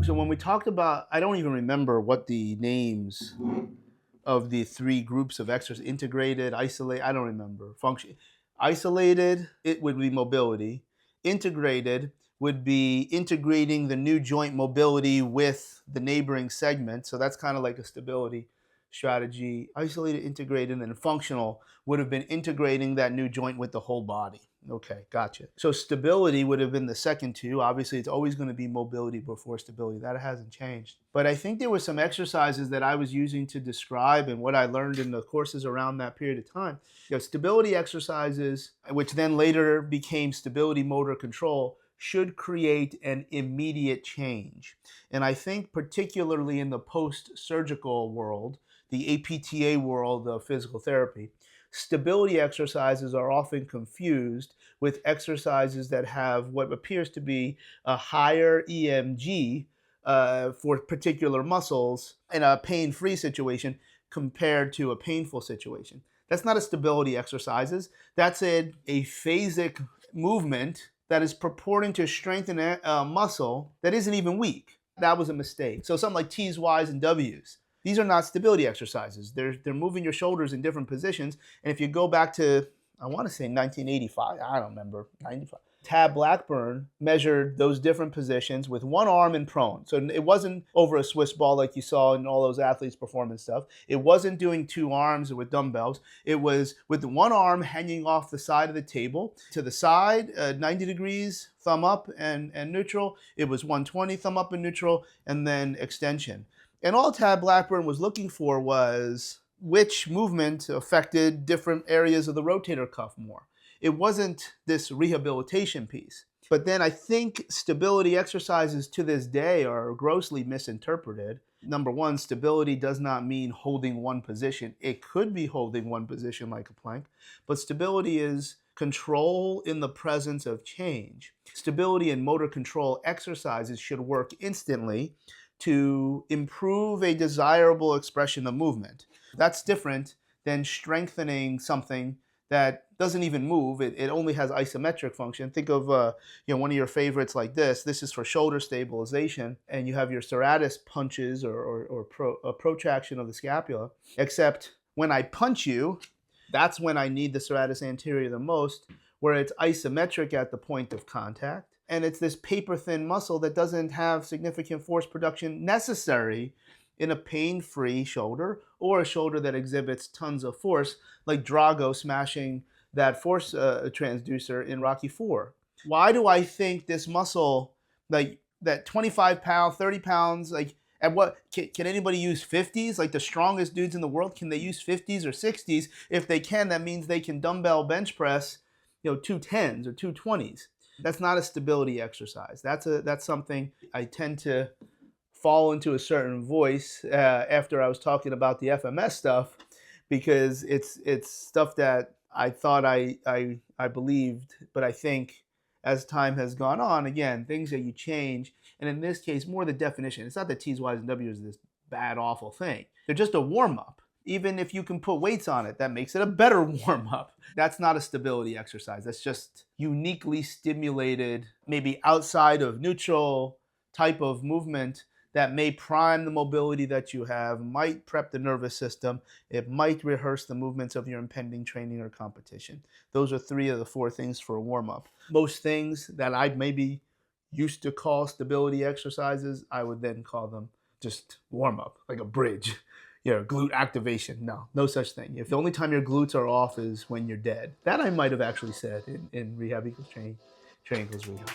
So when we talked about, I don't even remember what the names of the three groups of exercise: integrated, isolate, I don't remember. Function. Isolated, it would be mobility. Integrated would be integrating the new joint mobility with the neighboring segment. So that's kind of like a stability strategy. Isolated, integrated, and then functional would have been integrating that new joint with the whole body. Okay, gotcha. So stability would have been the second two. Obviously, it's always going to be mobility before stability. That hasn't changed. But I think there were some exercises that I was using to describe and what I learned in the courses around that period of time. Stability exercises, which then later became stability motor control, should create an immediate change. And I think particularly in the post-surgical world, the APTA world of physical therapy, stability exercises are often confused with exercises that have what appears to be a higher EMG for particular muscles in a pain-free situation compared to a painful situation. That's not a stability exercises. That's a phasic movement that is purporting to strengthen a muscle that isn't even weak. That was a mistake. So something like T's, Y's, and W's. These are not stability exercises. They're moving your shoulders in different positions. And if you go back to, I want to say 1985, I don't remember, 95. Tab Blackburn measured those different positions with one arm and prone. So it wasn't over a Swiss ball like you saw in all those athletes' performance stuff. It wasn't doing two arms with dumbbells. It was with one arm hanging off the side of the table to the side, 90 degrees, thumb up and neutral. It was 120, thumb up and neutral, and then extension. And all Tab Blackburn was looking for was which movement affected different areas of the rotator cuff more. It wasn't this rehabilitation piece. But then I think stability exercises to this day are grossly misinterpreted. Number one, stability does not mean holding one position. It could be holding one position like a plank, but stability is control in the presence of change. Stability and motor control exercises should work instantly to improve a desirable expression of movement. That's different than strengthening something that doesn't even move. It only has isometric function. Think of one of your favorites like this. This is for shoulder stabilization, and you have your serratus punches or protraction of the scapula. Except when I punch you, that's when I need the serratus anterior the most, where it's isometric at the point of contact. And it's this paper-thin muscle that doesn't have significant force production necessary in a pain-free shoulder or a shoulder that exhibits tons of force, like Drago smashing that force transducer in Rocky IV. Why do I think this muscle, like that 25 pounds, 30 pounds, like at what, can anybody use 50s? Like the strongest dudes in the world, can they use 50s or 60s? If they can, that means they can dumbbell bench press, 210s or 220s. That's not a stability exercise. That's something I tend to fall into a certain voice after I was talking about the FMS stuff, because it's stuff that I thought I believed, but I think as time has gone on, again, things that you change, and in this case, more the definition. It's not that T's, Y's, and W's is this bad, awful thing. They're just a warm-up. Even if you can put weights on it, that makes it a better warm-up. That's not a stability exercise. That's just uniquely stimulated, maybe outside of neutral type of movement that may prime the mobility that you have, might prep the nervous system, it might rehearse the movements of your impending training or competition. Those are three of the four things for a warm-up. Most things that I maybe used to call stability exercises, I would then call them just warm-up, like a bridge. Glute activation. No such thing. If the only time your glutes are off is when you're dead. That I might have actually said in Rehab Equals Training, Training Equals Rehab.